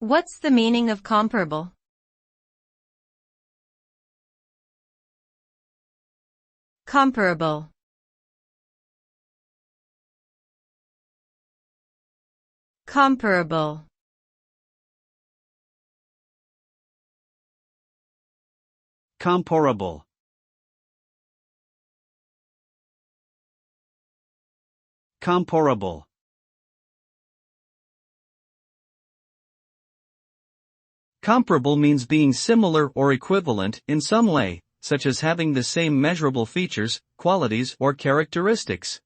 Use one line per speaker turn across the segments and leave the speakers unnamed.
What's the meaning of comparable? Comparable. Comparable.
Comparable. Comparable. Comparable means being similar or equivalent in some way, such as having the same measurable features, qualities, or characteristics.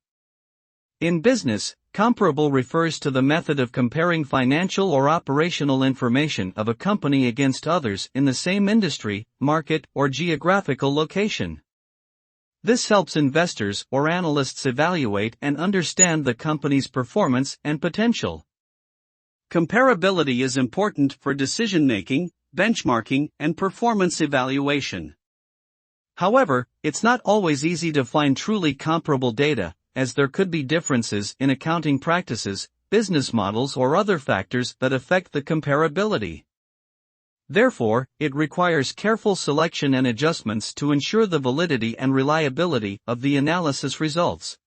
In business, comparable refers to the method of comparing financial or operational information of a company against others in the same industry, market, or geographical location. This helps investors or analysts evaluate and understand the company's performance and potential. Comparability is important for decision-making, benchmarking, and performance evaluation. However, it's not always easy to find truly comparable data, as there could be differences in accounting practices, business models, or other factors that affect the comparability. Therefore, it requires careful selection and adjustments to ensure the validity and reliability of the analysis results.